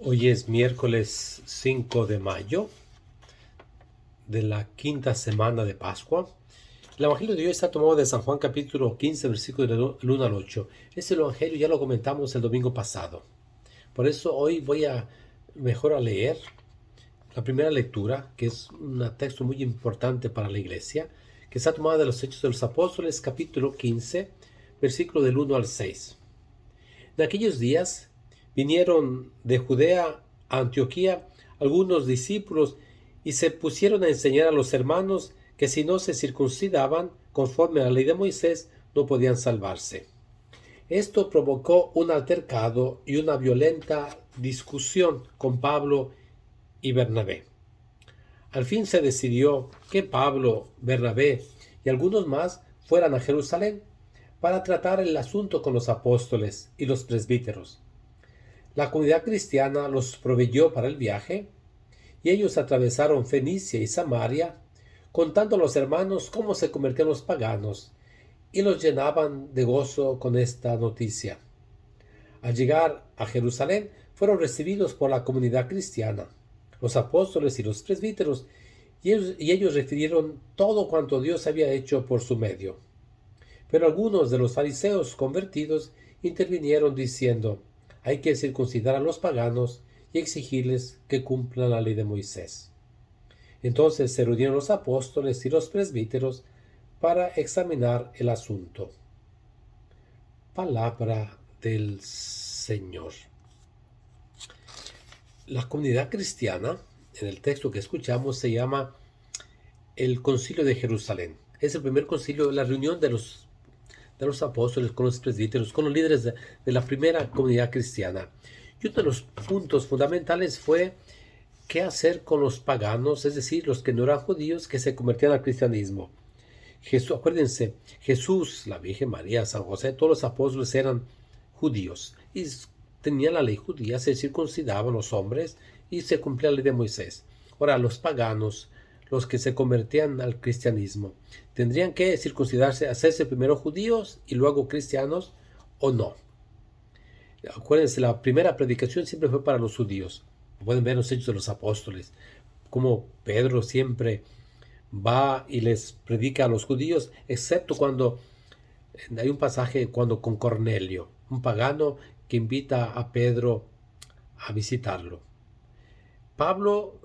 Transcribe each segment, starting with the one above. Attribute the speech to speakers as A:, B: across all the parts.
A: Hoy es miércoles 5 de mayo de la quinta semana de Pascua. El Evangelio de hoy está tomado de San Juan capítulo 15, versículo del 1 al 8. Ese Evangelio ya lo comentamos el domingo pasado. Por eso hoy voy a mejor a leer la primera lectura, que es un texto muy importante para la iglesia, que está tomada de los Hechos de los Apóstoles capítulo 15, versículo del 1 al 6. En aquellos días vinieron de Judea a Antioquía algunos discípulos y se pusieron a enseñar a los hermanos que si no se circuncidaban conforme a la ley de Moisés no podían salvarse. Esto provocó un altercado y una violenta discusión con Pablo y Bernabé. Al fin se decidió que Pablo, Bernabé y algunos más fueran a Jerusalén para tratar el asunto con los apóstoles y los presbíteros. La comunidad cristiana los proveyó para el viaje y ellos atravesaron Fenicia y Samaria, contando a los hermanos cómo se convertían los paganos, y los llenaban de gozo con esta noticia. Al llegar a Jerusalén, fueron recibidos por la comunidad cristiana, los apóstoles y los presbíteros, y ellos refirieron todo cuanto Dios había hecho por su medio. Pero algunos de los fariseos convertidos intervinieron diciendo: hay que circuncidar a los paganos y exigirles que cumplan la ley de Moisés. Entonces se reunieron los apóstoles y los presbíteros para examinar el asunto. Palabra del Señor. La comunidad cristiana, en el texto que escuchamos, se llama el Concilio de Jerusalén. Es el primer concilio, la reunión de los apóstoles con los presbíteros, con los líderes de la primera comunidad cristiana. Y uno de los puntos fundamentales fue qué hacer con los paganos, es decir, los que no eran judíos, que se convertían al cristianismo. Acuérdense, Jesús, la Virgen María, San José, todos los apóstoles eran judíos y tenían la ley judía, se circuncidaban los hombres y se cumplía la ley de Moisés. Ahora, los paganos, los que se convertían al cristianismo, ¿tendrían que circuncidarse, hacerse primero judíos y luego cristianos o no? Acuérdense, la primera predicación siempre fue para los judíos. Pueden ver los Hechos de los Apóstoles, como Pedro siempre va y les predica a los judíos, excepto cuando hay un pasaje cuando con Cornelio, un pagano que invita a Pedro a visitarlo. Pablo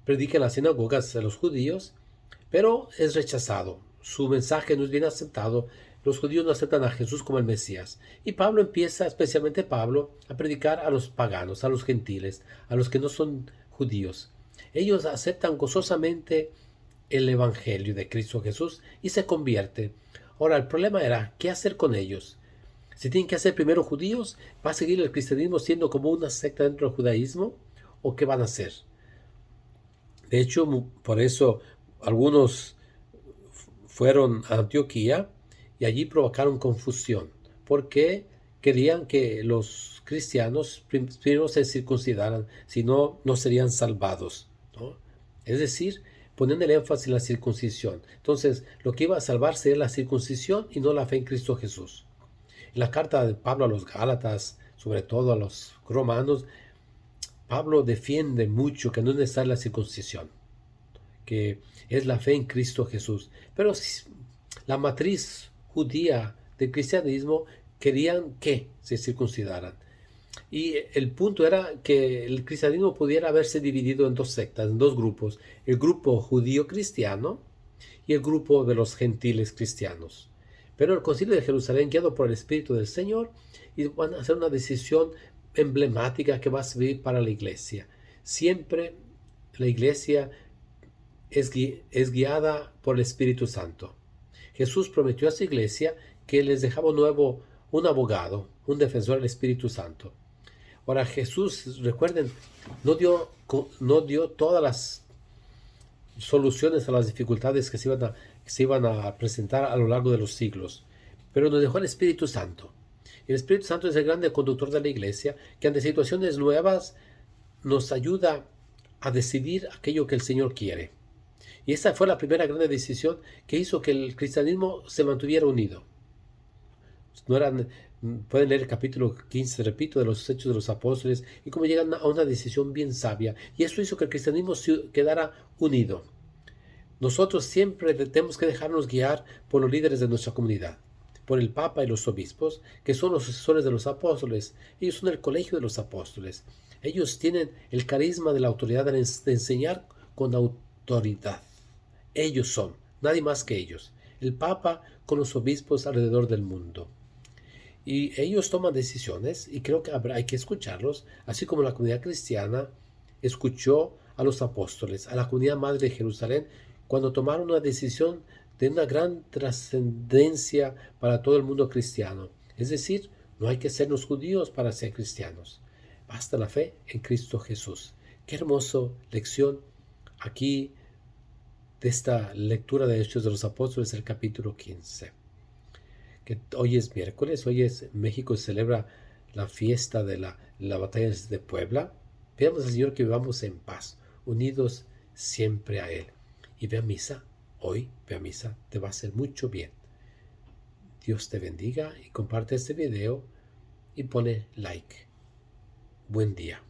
A: predica en las sinagogas de los judíos, pero es rechazado. Su mensaje no es bien aceptado. Los judíos no aceptan a Jesús como el Mesías. Y Pablo empieza, especialmente Pablo, a predicar a los paganos, a los gentiles, a los que no son judíos. Ellos aceptan gozosamente el Evangelio de Cristo Jesús y se convierten. Ahora, el problema era, ¿qué hacer con ellos? ¿Se tienen que hacer primero judíos? ¿Va a seguir el cristianismo siendo como una secta dentro del judaísmo? ¿O qué van a hacer? De hecho, por eso algunos fueron a Antioquía y allí provocaron confusión, porque querían que los cristianos primero se circuncidaran, si no, no serían salvados, ¿no? Es decir, poniendo el énfasis en la circuncisión. Entonces, lo que iba a salvarse es la circuncisión y no la fe en Cristo Jesús. En la carta de Pablo a los Gálatas, sobre todo a los romanos, Pablo defiende mucho que no es necesaria la circuncisión, que es la fe en Cristo Jesús. Pero la matriz judía del cristianismo querían que se circuncidaran. Y el punto era que el cristianismo pudiera haberse dividido en dos sectas, en dos grupos: el grupo judío cristiano y el grupo de los gentiles cristianos. Pero el Concilio de Jerusalén, guiado por el Espíritu del Señor, y van a hacer una decisión emblemática que va a servir para la iglesia. Siempre la iglesia es guiada por el Espíritu Santo. Jesús prometió a su iglesia que les dejaba un abogado, un defensor, el Espíritu Santo. Ahora, Jesús, recuerden, no dio todas las soluciones a las dificultades que se iban a presentar a lo largo de los siglos, pero nos dejó el Espíritu Santo. El Espíritu Santo es el grande conductor de la iglesia, que ante situaciones nuevas nos ayuda a decidir aquello que el Señor quiere. Y esa fue la primera gran decisión que hizo que el cristianismo se mantuviera unido. No eran Pueden leer el capítulo 15, repito, de los Hechos de los Apóstoles y cómo llegan a una decisión bien sabia. Y eso hizo que el cristianismo quedara unido. Nosotros siempre tenemos que dejarnos guiar por los líderes de nuestra comunidad, por el Papa y los obispos, que son los sucesores de los apóstoles. Ellos son el colegio de los apóstoles. Ellos tienen el carisma de la autoridad de enseñar con autoridad. Ellos son, nadie más que ellos. El Papa con los obispos alrededor del mundo. Y ellos toman decisiones y creo que hay que escucharlos, así como la comunidad cristiana escuchó a los apóstoles, a la comunidad madre de Jerusalén, cuando tomaron una decisión de una gran trascendencia para todo el mundo cristiano. Es decir, no hay que ser los judíos para ser cristianos. Basta la fe en Cristo Jesús. Qué hermosa lección aquí de esta lectura de Hechos de los Apóstoles, el capítulo 15. Que hoy es miércoles, México celebra la fiesta de la batalla de Puebla. Pidamos al Señor que vivamos en paz, unidos siempre a Él. Y ve a misa, hoy ve a misa, te va a hacer mucho bien. Dios te bendiga y comparte este video y pone like. Buen día.